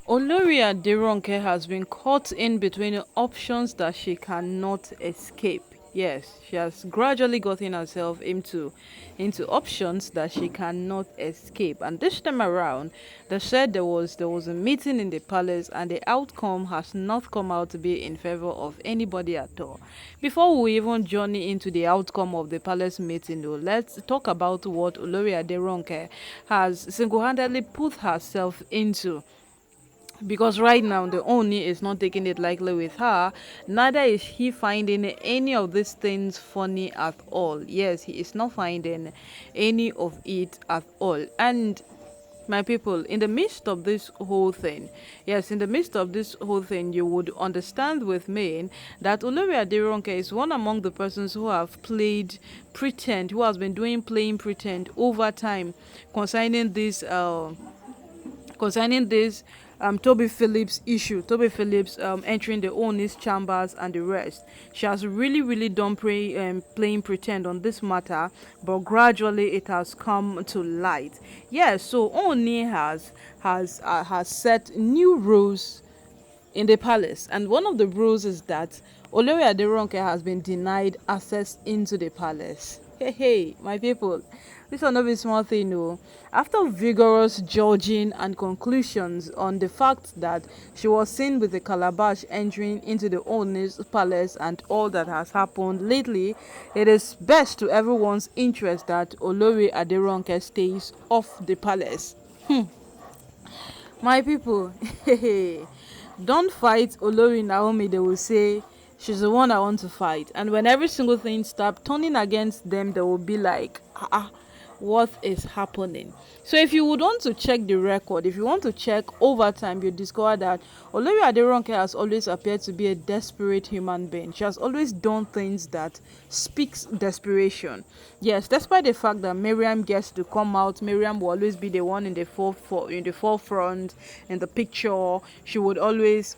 Olori Ronke has been caught in between options that she cannot escape. Yes, she has gradually gotten herself into options that she cannot escape. And this time around, they said there was a meeting in the palace, and the outcome has not come out to be in favor of anybody at all. Before we even journey into the outcome of the palace meeting, though, let's talk about what Olori Ronke has single-handedly put herself into, because right now the Oni is not taking it lightly with her, neither is he finding any of these things funny at all. Yes, he is not finding any of it at all. And my people, in the midst of this whole thing, yes, in the midst of this whole thing, you would understand with me that Olori Ronke is one among the persons who have played pretend, who has been doing playing pretend over time concerning this Toby Phillips issue. Toby Phillips entering the Ooni's chambers and the rest. She has really done playing pretend on this matter, but gradually it has come to light. Yes, so Ooni has set new rules in the palace, and one of the rules is that Olori Ronke has been denied access into the palace. Hey, my people, this will not be small thing, no. After vigorous judging and conclusions on the fact that she was seen with a calabash entering into the owner's palace and all that has happened lately, it is best to everyone's interest that Olori Ronke stays off the palace. My people, don't fight Olori Naomi, they will say. She's the one I want to fight. And when every single thing starts turning against them, they will be like, what is happening? So if you would want to check the record, if you want to check over time, you discover that Olori Ronke has always appeared to be a desperate human being. She has always done things that speaks desperation. Yes, despite the fact that Mariam gets to come out, Mariam will always be the one in the forefront in the picture. She would always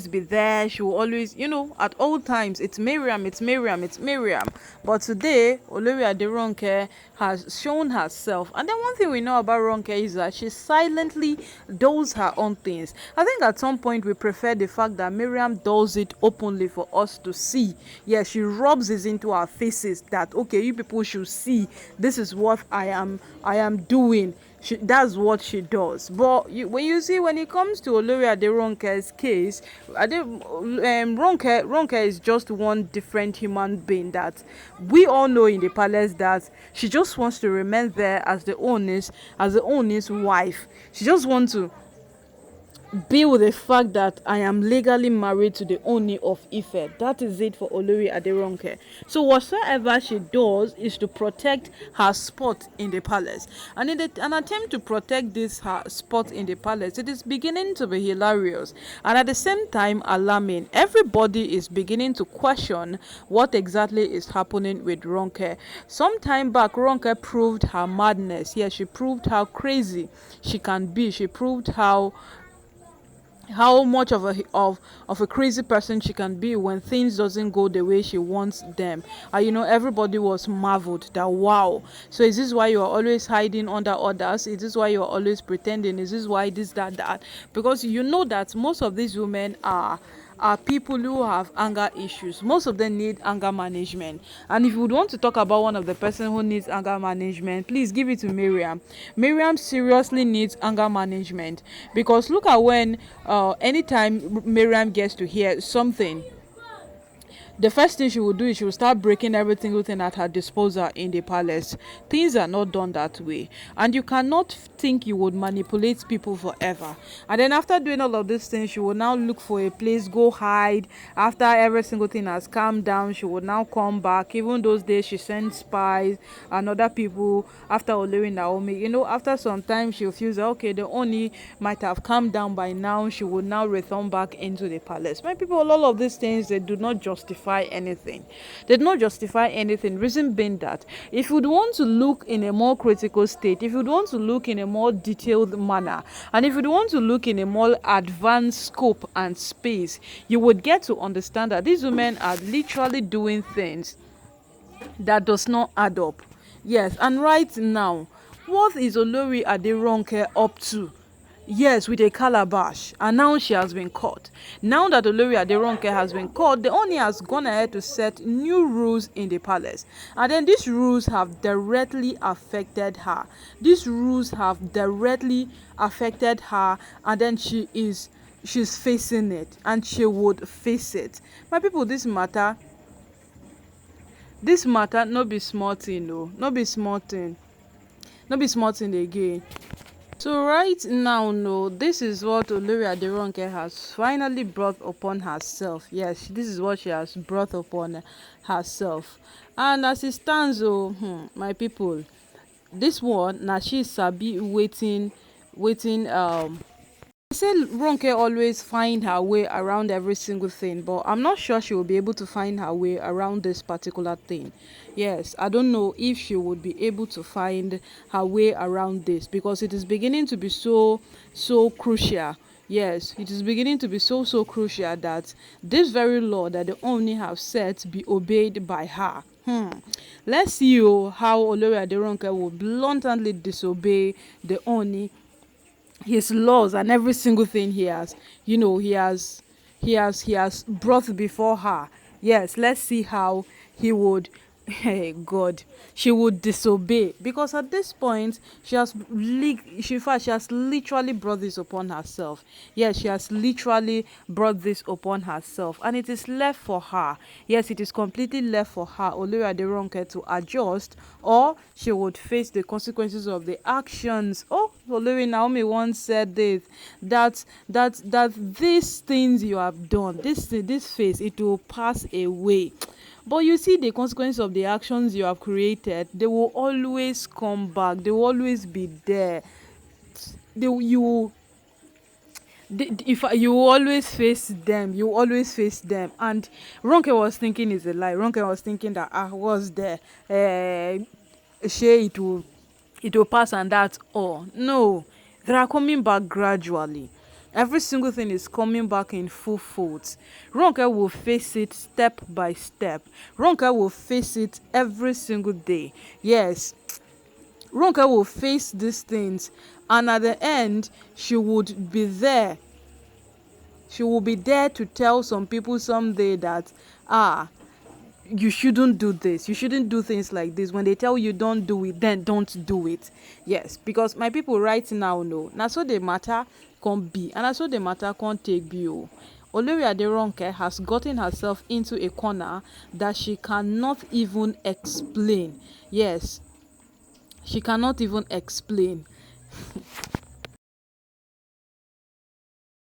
be there. She will always, at all times, it's Miriam, it's Miriam, it's Miriam. But today, Olori Ronke has shown herself. And then one thing we know about Ronke is that she silently does her own things. I think at some point we prefer the fact that Miriam does it openly for us to see. Yes, she rubs it into our faces that, okay, you people should see. This is what I am doing. That's what she does. But when it comes to Olori Ronke's case, Ronke is just one different human being that we all know in the palace that she just wants to remain there as the owner's wife. She just wants to be with the fact that I am legally married to the Ooni of Ife. That is it for Olori Ronke. So whatsoever she does is to protect her spot in the palace. And in an attempt to protect this her spot in the palace, it is beginning to be hilarious and at the same time alarming. Everybody is beginning to question what exactly is happening with Ronke. Some time back, Ronke proved her madness. Yes, she proved how crazy she can be. She proved how much of a crazy person she can be when things doesn't go the way she wants them. Everybody was marveled that, wow, so is this why you are always hiding under others? Is this why you are always pretending? Is this why this, that? Because you know that most of these women are people who have anger issues. Most of them need anger management. And if you would want to talk about one of the person who needs anger management, please give it to Miriam. Miriam seriously needs anger management, because look at when anytime Miriam gets to hear something, the first thing she will do is she will start breaking every single thing at her disposal in the palace. Things are not done that way. And you cannot think you would manipulate people forever. And then after doing all of these things, she will now look for a place, go hide. After every single thing has calmed down, she will now come back. Even those days, she sent spies and other people after Olori Naomi. After some time, she feels that, okay, the Oni might have calmed down by now. She would now return back into the palace. My people, all of these things, they do not justify anything. They do not justify anything. Reason being that if you would want to look in a more critical state, if you would want to look in a more detailed manner, and if you would want to look in a more advanced scope and space, you would get to understand that these women are literally doing things that does not add up. Yes, and right now, what is Olori Ronke up to? Yes, with a calabash, and now she has been caught. Now that Olori Ronke has been caught, the Ooni has gone ahead to set new rules in the palace, and then these rules have directly affected her. These rules have directly affected her, and then she's facing it, and she would face it. My people, this matter no be small thing, no, no be small thing, no be small thing again. So right now, no, this is what Olori Ronke has finally brought upon herself. Yes, this is what she has brought upon herself. And as it stands, my people, this one, now she sabi waiting. I say Ronke always find her way around every single thing, but I'm not sure she will be able to find her way around this particular thing. Yes, I don't know if she would be able to find her way around this, because it is beginning to be so crucial. Yes, it is beginning to be so crucial that this very law that the Ooni have set be obeyed by her. Let's see how Olori Ronke will bluntly disobey the Ooni, his laws, and every single thing he has brought before her. Yes, let's see how he would hey God, she would disobey, because at this point she has literally brought this upon herself. Yes, she has literally brought this upon herself, and it is left for her. Yes, it is completely left for her, Olori Ronke, to adjust, or she would face the consequences of the actions. Oh, Olori Naomi once said this, that these things you have done, this phase, it will pass away. But you see, the consequence of the actions you have created, they will always come back. They will always be there. If you will always face them, you will always face them. And Ronke was thinking it's a lie. Ronke was thinking that was there. It will pass, and that's all. No, they are coming back gradually. Every single thing is coming back in full force. Ronke will face it step by step. Ronke will face it every single day. Yes, Ronke will face these things, and at the end, she would be there. She will be there to tell some people someday that, you shouldn't do this, you shouldn't do things like this. When they tell you don't do it, then don't do it. Yes, because my people right now know now, so the matter can't be, and that's so the matter can't take be. Olori Ronke has gotten herself into a corner that she cannot even explain. Yes, she cannot even explain.